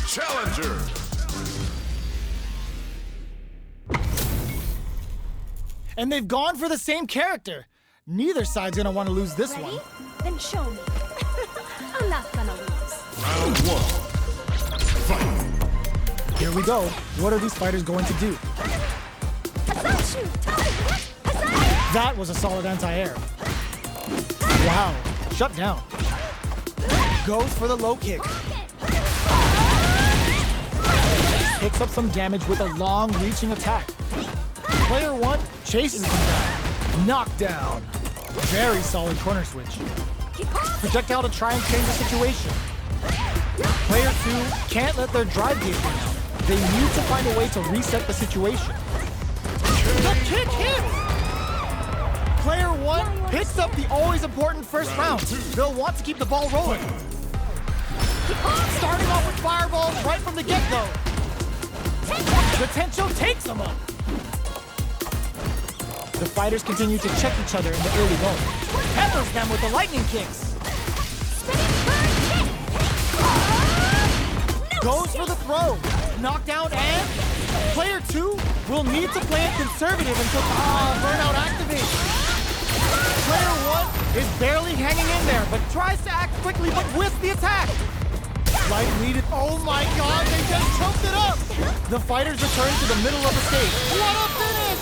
challenger. And they've gone for the same character. Neither side's gonna want to lose this Ready? one. Then show me. I'm not gonna lose. Round one. Fight. Here we go. What are these fighters going to do? That was a solid anti-air. Wow, shut down. Goes for the low kick. Picks up some damage with a long reaching attack. Player one chases him down. Knockdown. Very solid corner switch. Projectile to try and change the situation. Player two can't let their drive gauge run out. They need to find a way to reset the situation. The kick hits! Player one picks up the always important first round. They'll want to keep the ball rolling. Starting off with fireballs right from the get-go. Potential takes them up. The fighters continue to check each other in the early going. Peppers them with the lightning kicks. Goes for the throw. Knockdown and player two will need to play it conservative until burnout activates. Player one is barely hanging in there, but tries to act quickly, but with the attack. Light lead. Oh my God, they just choked it up. The fighters return to the middle of the stage. What a finish!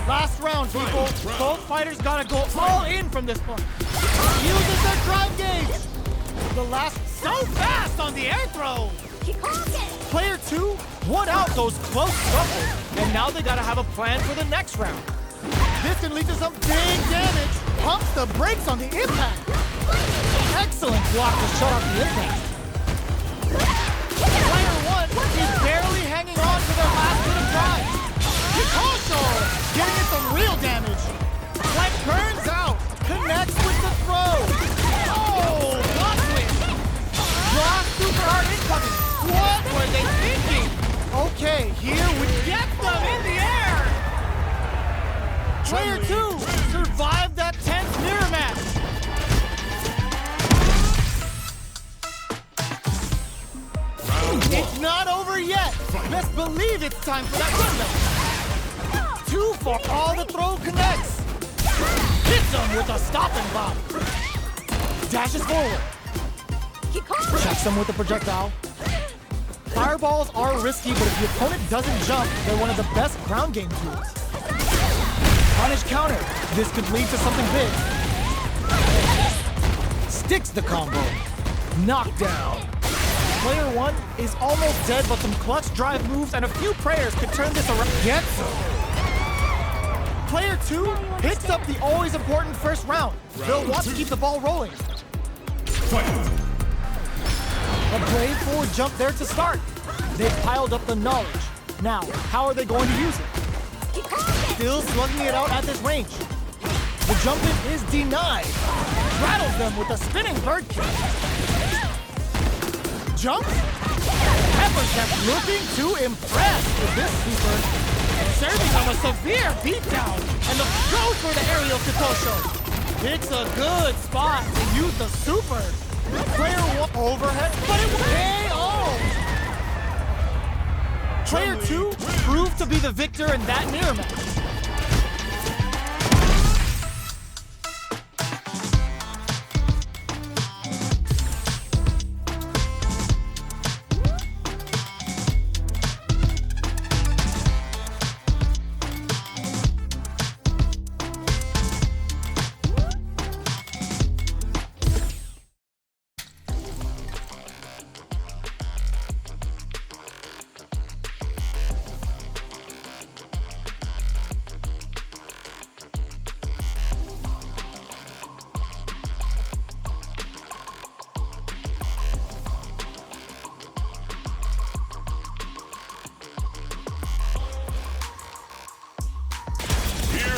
Last round, people. Both fighters gotta go all in from this point. Uses their drive gauge. The last so fast on the air throw. Player two won out those close scuffles, and now they gotta have a plan for the next round. This can lead to some big damage. Pumps the brakes on the impact. Excellent block to shut off the impact. Player one is barely hanging on to their last bit of drive. Picasso getting in some real damage. Fleck burns out. Connects with the throw. Oh, block switch. Block super hard incoming. What were they thinking? Okay, here we get them in the air. Player two survived that tense mirror match. It's not over yet. Let's believe it's time for that comeback. Two for all the throw connects. Hits him with a stop and bop. Dashes forward. Checks him with a projectile. Fireballs are risky, but if the opponent doesn't jump, they're one of the best ground game tools. Punish counter. This could lead to something big. Sticks the combo. Knockdown. Player one is almost dead, but some clutch drive moves and a few prayers could turn this around. Gets him. Player two picks up the always important first round. They'll want to keep the ball rolling. A brave forward jump there to start. They've piled up the knowledge. Now, how are they going to use it? Still slugging it out at this range. The jump in is denied. Rattles them with a spinning bird kick. Jump? Pepper kept looking to impress with this super, serving them a severe beatdown, and goes for the aerial Kitosho. Picks a good spot to use the super. Player one overhead, but it KO. Player two proved to be the victor in that mirror match.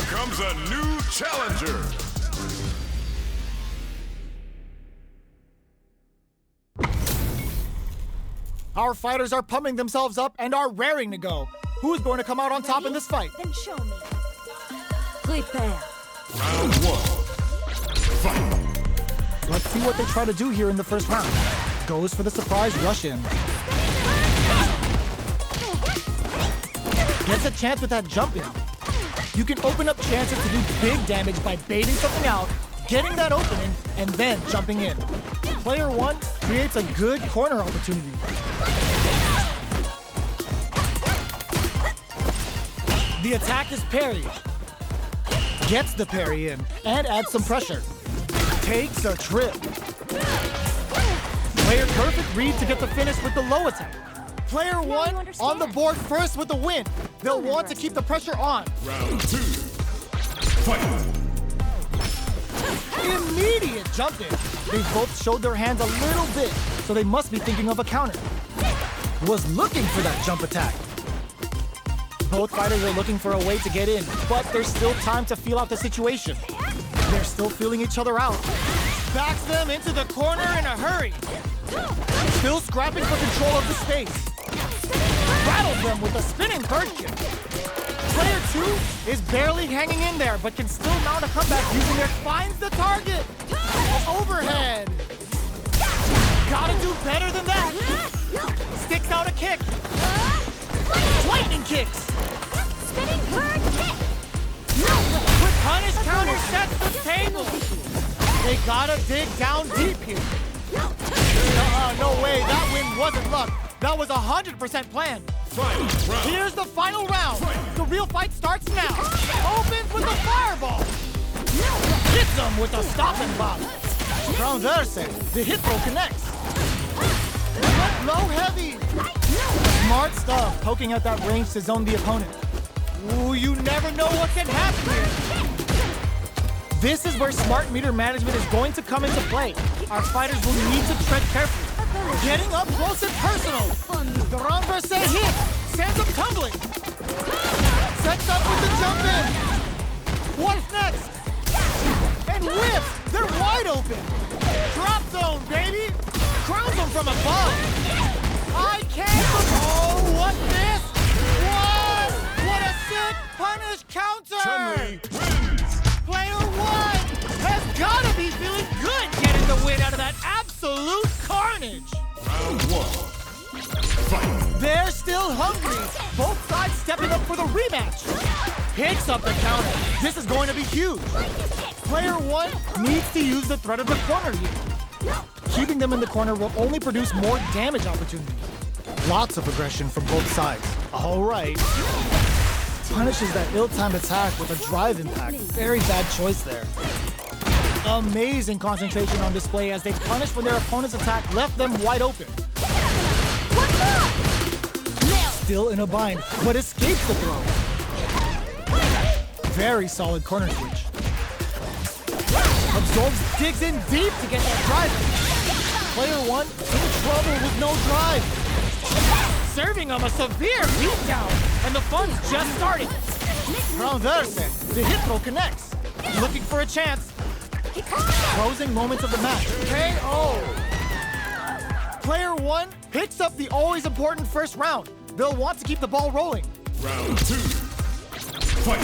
Comes a new challenger. Our fighters are pumping themselves up and are raring to go. Who's going to come out on top in this fight? Then show me. Prepare. Round one. Fight. Let's see what they try to do here in the first round. Goes for the surprise rush in. Gets a chance with that jump in. You can open up chances to do big damage by baiting something out, getting that opening, and then jumping in. Player 1 creates a good corner opportunity. The attack is parried. Gets the parry in and adds some pressure. Takes a trip. Player perfect read to get the finish with the low attack. Player 1 on the board first with the win. They'll want to keep the pressure on. Round 2. Fight. Immediate jump in. They both showed their hands a little bit, so they must be thinking of a counter. Was looking for that jump attack. Both fighters are looking for a way to get in, but there's still time to feel out the situation. They're still feeling each other out. Backs them into the corner in a hurry. Still scrapping for control of the space. Rattles them with a spinning bird kick. Player 2 is barely hanging in there, but can still mount a comeback using their finds the target. Overhead. Gotta do better than that. Sticks out a kick. Lightning kicks. Spinning bird kick. With punish counter sets the table. They gotta dig down deep here. No way, that win wasn't luck. That was 100% planned. Here's the final round. The real fight starts now. Opens with a fireball. Hits him with a stop and block. Transverse. The hit throw connects. Low heavy. Smart stuff, poking at that range to zone the opponent. Ooh, you never know what can happen here. This is where smart meter management is going to come into play. Our fighters will need to tread carefully. Getting up close and personal. The renverse hit. Sends them tumbling. Sets up with the jump in. What's next? And whips. They're wide open. Drop zone, baby. Crowns them from above. I can't. Oh, what's this? What a sick punish counter. Chun-Li wins. Player 1 has gotta be feeling good getting the win out of that absolute carnage. Round 1. Fight. They're still hungry. Both sides stepping up for the rematch. Picks up the counter. This is going to be huge. Player 1 needs to use the threat of the corner here. Keeping them in the corner will only produce more damage opportunities. Lots of aggression from both sides. All right. Punishes that ill-timed attack with a drive impact. Very bad choice there. Amazing concentration on display as they punish when their opponent's attack left them wide open. Still in a bind, but escapes the throw. Very solid corner switch. Absorbs, digs in deep to get that drive. Player 1 in trouble with no drive. Serving him a severe beatdown, and the fun's just starting. Transverse, the hit throw connects. Looking for a chance. Closing moments of the match. KO. Player 1 picks up the always important first round. They'll want to keep the ball rolling. Round 2. Fight.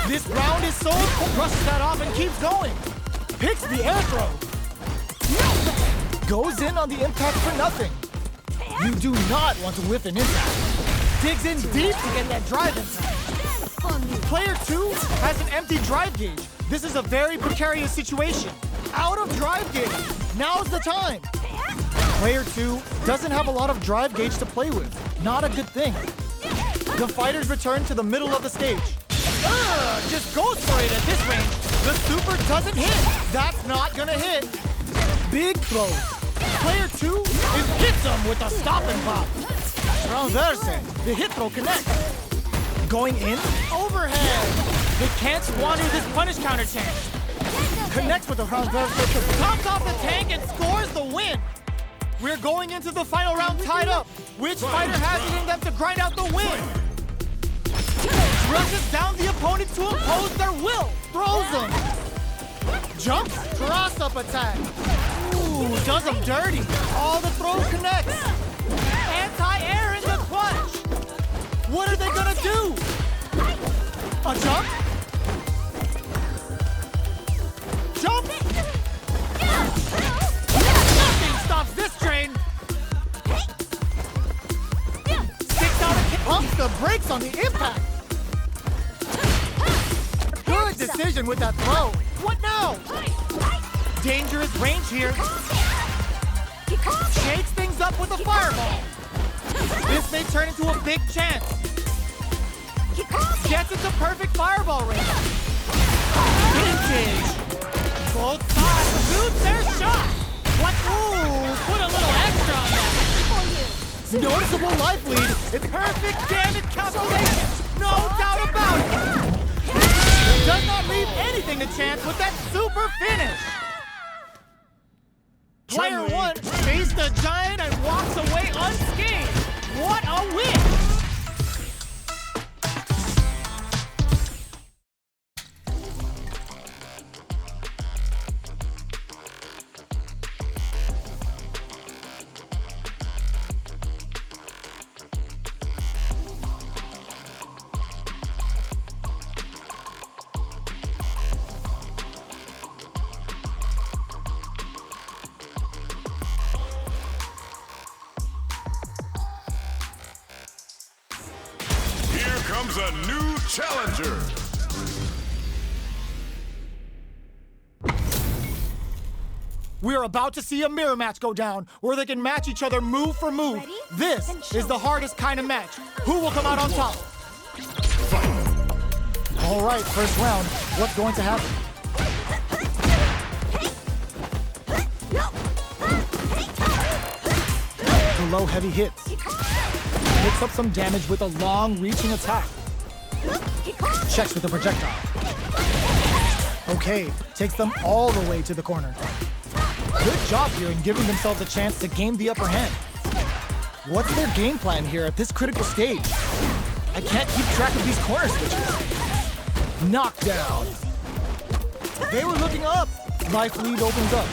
This round is so important. Brushes that off and keeps going. Picks the air throw. Goes in on the impact for nothing. You do not want to whiff an impact. Digs in deep to get that drive impact. Player 2 has an empty drive gauge. This is a very precarious situation. Out of drive gauge. Now's the time. Player 2 doesn't have a lot of drive gauge to play with. Not a good thing. The fighters return to the middle of the stage. Just goes for it at this range. The super doesn't hit. That's not gonna hit. Big throw. Player 2 hits him with a stop and pop. Transverse. The hit throw connects. Going in. Overhead. They can't squander this punish counter chance. Connects with the transverse. Tops off the tank and scores the win. We're going into the final round tied up. Which fighter has it in them to grind out the win? Rushes down the opponent to impose their will. Throws them. Jumps. Cross-up attack. Ooh, does them dirty. All the throw connects. Anti-air in the clutch. What are they gonna do? A jump? Jump! Connects on the impact. Good decision with that throw. What now? Dangerous range here. Shakes things up with a fireball. This may turn into a big chance. Gets into perfect fireball range. Vintage. Both sides boots their shot. What? Ooh, put a little extra on that. Noticeable life lead. It's perfect damage calculation. No doubt about it. Does not leave anything to chance with that super finish. Player one faced the giant and walks away unscathed. What a win! Here comes a new challenger. We are about to see a mirror match go down, where they can match each other move for move. Ready? This Then show is the me. hardest kind of match. Who will come out on top? Fight. All right, first round. What's going to happen? The low heavy hits. Picks up some damage with a long reaching attack. Checks with the projectile. Okay, takes them all the way to the corner. Good job here in giving themselves a chance to gain the upper hand. What's their game plan here at this critical stage? I can't keep track of these corner switches. Knockdown. They were looking up. Life lead opens up.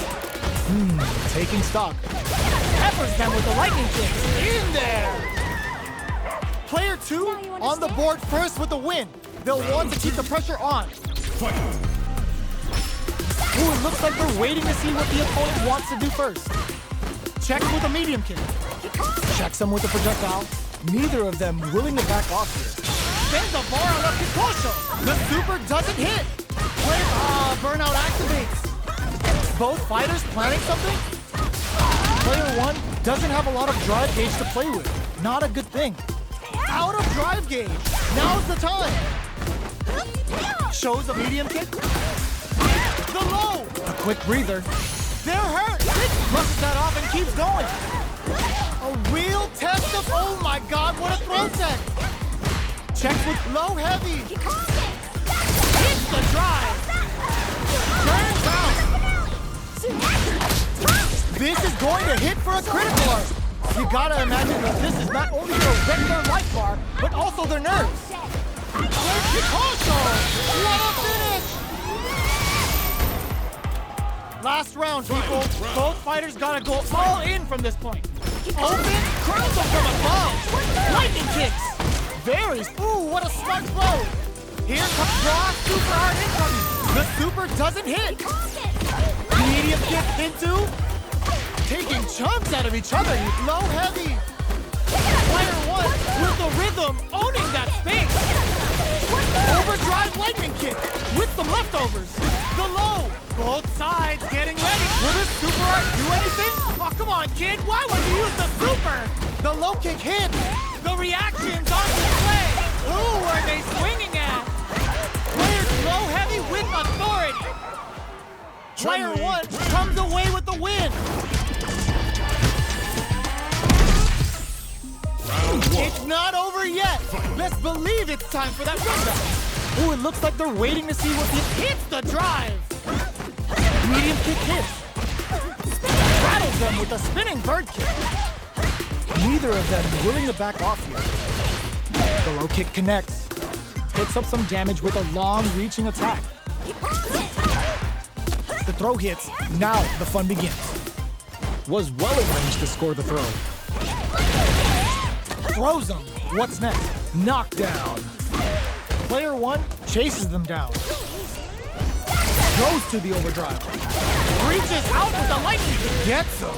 Taking stock. Peppers them with the lightning kicks. In there. Player two Now you on the understand? board first with the win. They'll want to keep the pressure on. Fight. Ooh, it looks like they're waiting to see what the opponent wants to do first. Checks with a medium kick. Checks them with a projectile. Neither of them willing to back off here. Sends a bar on the Kikosho. The super doesn't hit. Burnout activates. Both fighters planning something? Player one doesn't have a lot of drive gauge to play with. Not a good thing. Out of drive gauge. Now's the time. Shows a medium kick. The low. A quick breather. They're hurt. Brushes that off and keeps going. A real test of, oh my God, what a throw set. Checks with low heavy. Hits the drive. Turns out. This is going to hit for a critical art. You gotta imagine that this is not only their regular life bar, but also their nerves. Kikosho! What a finish! Last round, people. Both fighters gotta go all in from this point. Open, crowns them from above. Lightning kicks. Varies. Ooh, what a smart blow. Here comes raw super hard incoming. The super doesn't hit. Medium kick into. Taking chunks out of each other. Low heavy. Player one with the rhythm owning that space. Overdrive lightning kick with some leftovers. The low. Both sides getting ready. Will this super art do anything? Oh, come on, kid. Why would you use the super? The low kick hit. The reactions on display. Who are they swinging at? Players low heavy with authority. Player one comes away with the win. It's not over yet. Let's believe it's time for that rundown. Ooh, it looks like they're waiting to see what hits the drive. Medium kick hits. Rattles them with a spinning bird kick. Neither of them willing to back off here. The low kick connects. Picks up some damage with a long reaching attack. The throw hits. Now the fun begins. Was well in range to score the throw. Throws them. What's next? Knockdown. Player one chases them down. Goes to the overdrive. Reaches out with the lightning. Gets them.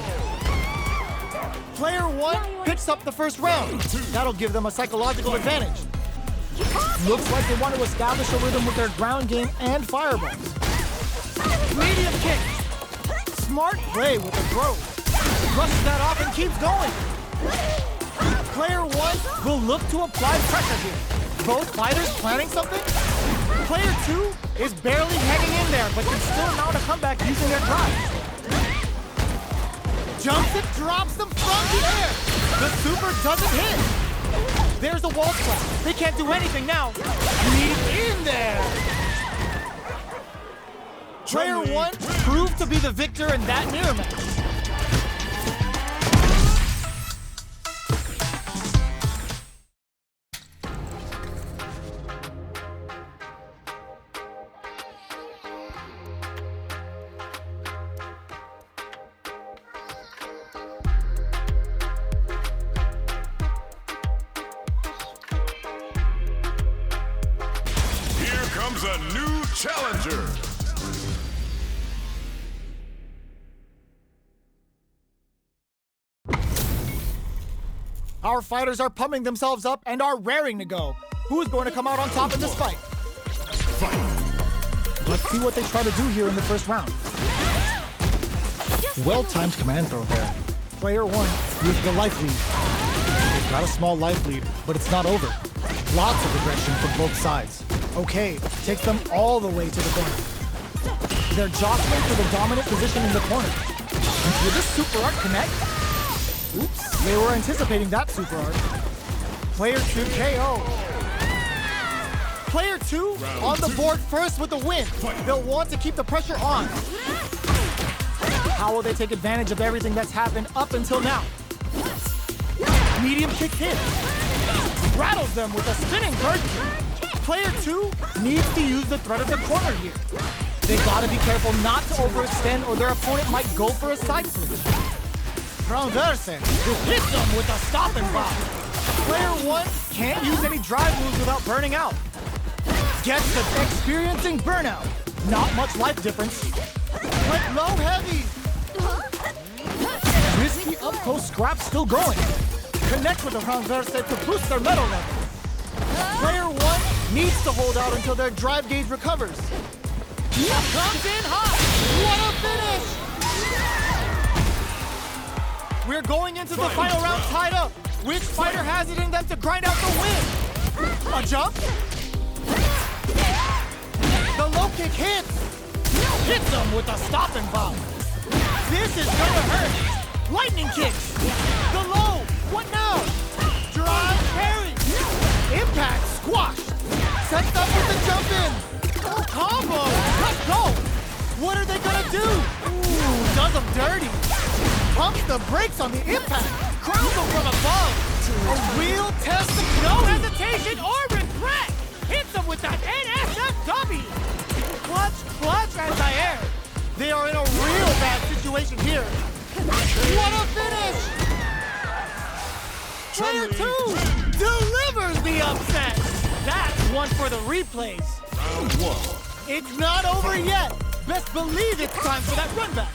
Player one picks up the first round. That'll give them a psychological advantage. Looks like they want to establish a rhythm with their ground game and fireballs. Medium kick. Smart play with the throw. Brushes that off and keeps going. Player 1 will look to apply pressure here. Both fighters planning something? Player 2 is barely hanging in there, but can still mount a comeback using their drive. Jumps and drops them from the air. The super doesn't hit. There's the wall slap. They can't do anything now. Lead in there. Player 1 proved to be the victor in that mirror match. Comes a new challenger. Our fighters are pumping themselves up and are raring to go. Who is going to come out on top in this fight? Let's see what they try to do here in the first round. Well-timed command throw there. Player 1 with the life lead. They've got a small life lead, but it's not over. Lots of aggression from both sides. Okay, takes them all the way to the corner. They're jostling for the dominant position in the corner. Will this super art connect? Oops, they were anticipating that super art. Player 2 KO. Player 2 on the board first with the win. They'll want to keep the pressure on. How will they take advantage of everything that's happened up until now? Medium kick hit. Rattles them with a spinning bird kick. Player 2 needs to use the threat of the corner here. They gotta be careful not to overextend or their opponent might go for a side switch. Renverse hits them with a stopping block. Player 1 can't use any drive moves without burning out. Gets the experiencing burnout. Not much life difference. But low heavy. Risky up close scrap still going. Connect with the Renverse to boost their metal level. Player 1 needs to hold out until their drive gauge recovers. Comes in hot. What a finish! We're going into the final round tied up. Which fighter has it in them to grind out the win? A jump? The low kick hits. Hits them with a stopping bomb. This is gonna hurt. Lightning kicks. The low. What now? Drive parry. Impact squash. Sets up with the jump in. Oh, combo. Let's go. What are they gonna do? Ooh, does them dirty. Pumps the brakes on the impact. Crowns them from above. A real test of no hesitation or regret. Hits them with that NSFW. Clutch anti-air. They are in a real bad situation here. What a finish! Player 2 delivers the upset. That's one for the replays. Round 1. It's not over yet. Best believe it's time for that run back.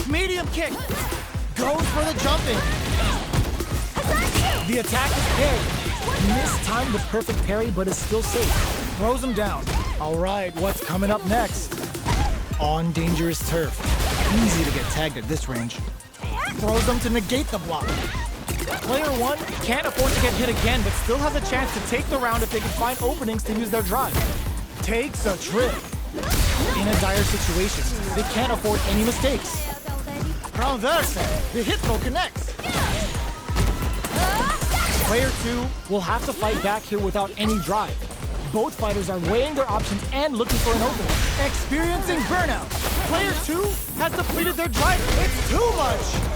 Medium kick. Goes for the jump in. The attack is parried. Mistimed the perfect parry, but is still safe. Throws him down. All right, what's coming up next? On dangerous turf. Easy to get tagged at this range. Throws them to negate the block. Player 1 can't afford to get hit again, but still has a chance to take the round if they can find openings to use their drive. Takes a trip. In a dire situation, they can't afford any mistakes. Renverse, the hit throw connects. Player 2 will have to fight back here without any drive. Both fighters are weighing their options and looking for an opening. Experiencing burnout. Player 2 has depleted their drive. It's too much.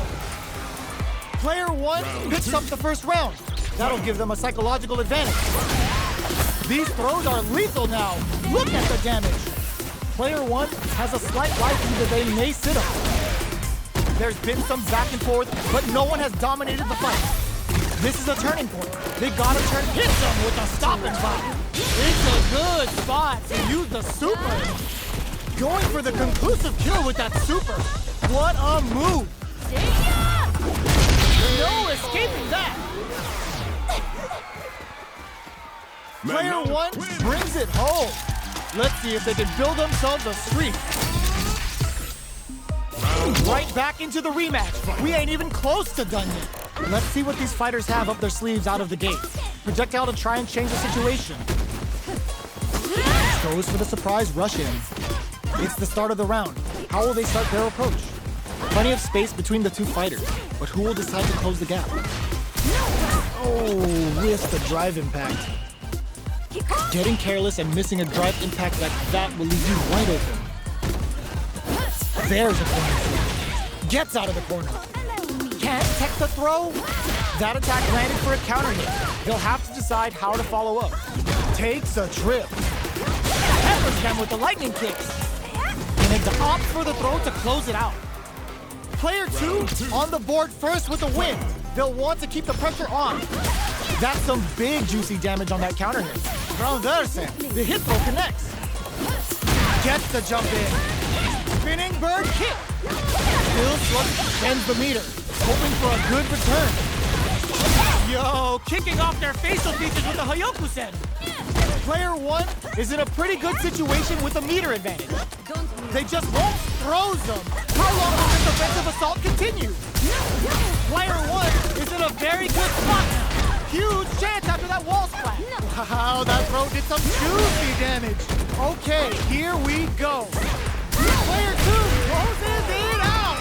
Player 1 picks up the first round. That'll give them a psychological advantage. These throws are lethal now. Look at the damage. Player 1 has a slight life lead that they may sit on. There's been some back and forth, but no one has dominated the fight. This is a turning point. They gotta turn. Hits them with a stopping block. It's a good spot to use the super. Going for the conclusive kill with that super. What a move. No escaping that. one brings it home. Let's see if they can build themselves a streak. Right back into the rematch. We ain't even close to done yet. Let's see what these fighters have up their sleeves out of the gate. Projectile to try and change the situation. Goes for the surprise rush in. It's the start of the round. How will they start their approach? Plenty of space between the two fighters, but who will decide to close the gap? Oh, missed the drive impact. Getting careless and missing a drive impact like that will leave you wide open. There's a corner throw. Gets out of the corner. Can't tech the throw? That attack landed for a counter hit. They'll have to decide how to follow up. Takes a trip. Peppers them with the lightning kicks. And it's opt for the throw to close it out. Player 2 on the board first with the win. They'll want to keep the pressure on. That's some big juicy damage on that counter hit. Groundersen, the hit throw connects. Gets the jump in. Spinning bird kick. Still slugging, sends the meter. Hoping for a good return. Yo, kicking off their facial features with the Hyokusen. Player 1 is in a pretty good situation with a meter advantage. They just won't throws them. How long will this offensive assault continue? Player 1 is in a very good spot now. Huge chance after that wall splash. Wow, that throw did some juicy damage. Okay, here we go. Player 2 closes it out.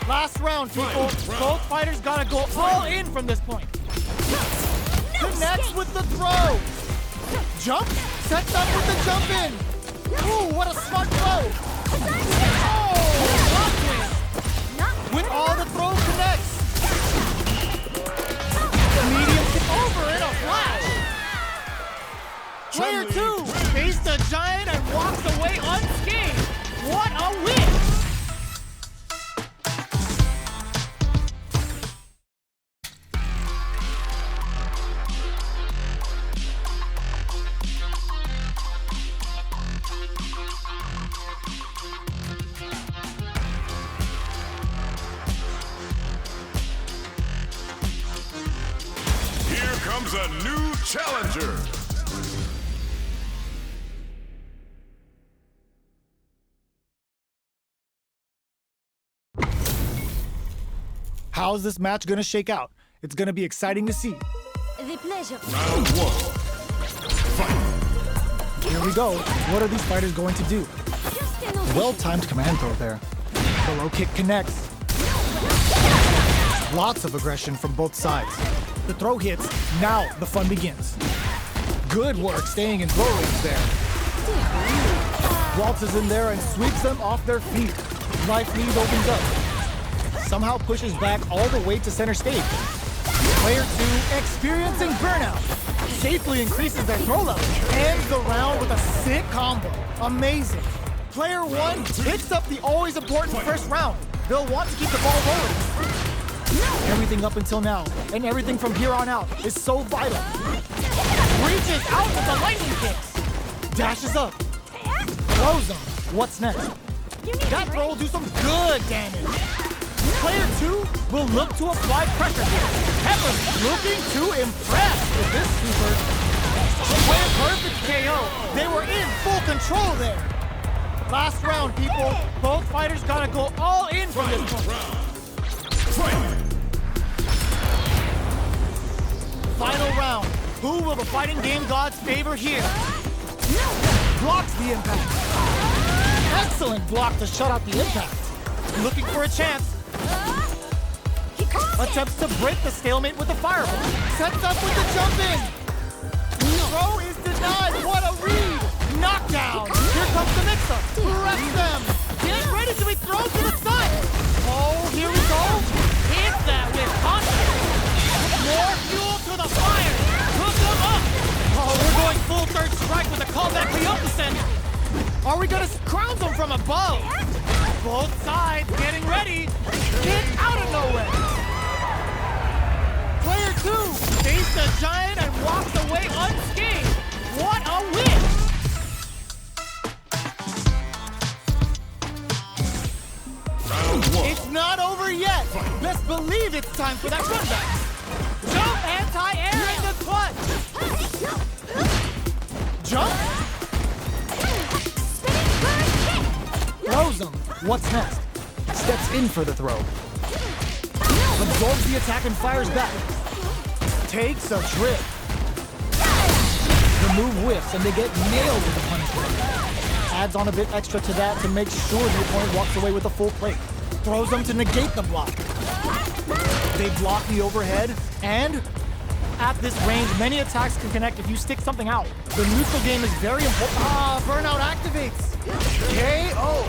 Last round, people. Both fighters gotta go all in from this point. Connects with the throw. Jump, sets up with the jump in. Ooh, what a smart throw. Oh, block win. With all the throw connects. The medium kick over in a flash. Player 2 faced a giant and walks away unscathed. What a win! Here comes a new challenger. How's this match gonna shake out? It's gonna be exciting to see. The pleasure. Round 1. Fight. Here we go. What are these fighters going to do? Well-timed command throw there. The low kick connects. Lots of aggression from both sides. The throw hits. Now the fun begins. Good work staying in throw range there. Waltzes in there and sweeps them off their feet. Life lead opens up. Somehow pushes back all the way to center stage. Player 2 experiencing burnout. Safely increases their throw level. Ends the round with a sick combo. Amazing. Player 1 picks up the always important first round. They'll want to keep the ball rolling. Everything up until now, and everything from here on out, is so vital. Reaches out with the lightning kicks. Dashes up. Throws them. What's next? That throw will do some good damage. Player 2 will look to apply pressure here. Pepper looking to impress with this super. Player perfect KO. They were in full control there. Last round, people. Both fighters gotta go all in from this point. Final round. Who will the fighting game gods favor here? Blocks the impact. Excellent block to shut out the impact. Looking for a chance. Attempts to break the stalemate with the fireball. Sets up with the jump in. Throw is denied. What a read. Knockdown. Here comes the mix-up. Arrest them. Get ready to be thrown to the side. Oh, here we go. Hit that with confidence. More fuel to the fire. Hook them up. Oh, we're going full third strike with a callback Hyokusen. Are we gonna crown them from above? Both sides getting ready. Get out of nowhere. Player 2 faced a giant and walks away unscathed. What a win! It's not over yet. Best believe it's time for that run back. Jump anti-air in the clutch. jump. Throws him. What's next? Steps in for the throw. Absorbs the attack and fires back. Takes a trip. The move whiffs and they get nailed with the punishment. Adds on a bit extra to that to make sure the opponent walks away with a full plate. Throws them to negate the block. They block the overhead, and at this range, many attacks can connect if you stick something out. The neutral game is very important. Burnout activates. KO.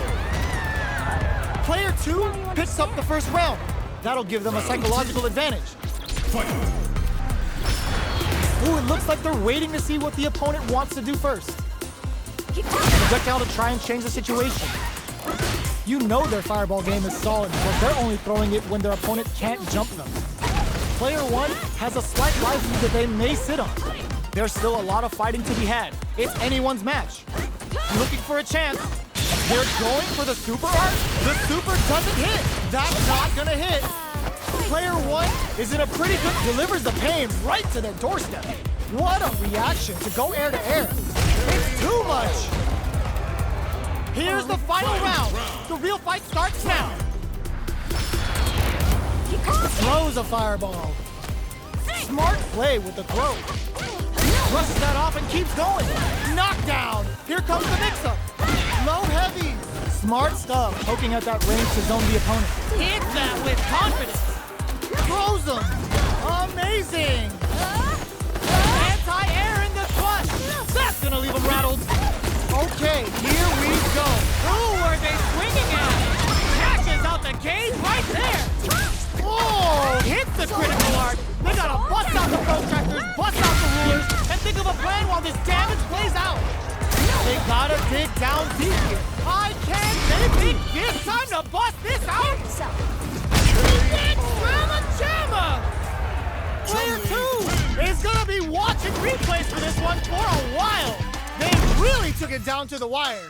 Player 2 picks up the first round. That'll give them a psychological advantage. Ooh, it looks like they're waiting to see what the opponent wants to do first. Projectile to try and change the situation. You know their fireball game is solid because they're only throwing it when their opponent can't jump them. Player 1 has a slight life lead that they may sit on. There's still a lot of fighting to be had. It's anyone's match. Looking for a chance. They're going for the super art. The super doesn't hit. That's not gonna hit. Player 1 is in a pretty good, delivers the pain right to their doorstep. What a reaction to go air to air. It's too much. Here's the final round. The real fight starts now. Throws a fireball. Smart play with the throw. Brushes that off and keeps going. Knockdown. Here comes the mix-up. Low heavy. Smart stuff. Poking at that range to zone the opponent. Hits that with confidence. Throws them. Amazing. Anti-air in the clutch. That's gonna leave them rattled. Okay, here we go. Ooh, are they swinging at it? Catches out the cage right there. Oh, hits the critical art. They gotta bust out the protractors, bust out the rulers, and think of a plan while this damage plays out. They gotta dig down deep here. I can't think this time to bust this out. It's Drama Jamma! Player 2 is gonna be watching replays for this one for a while. They really took it down to the wire.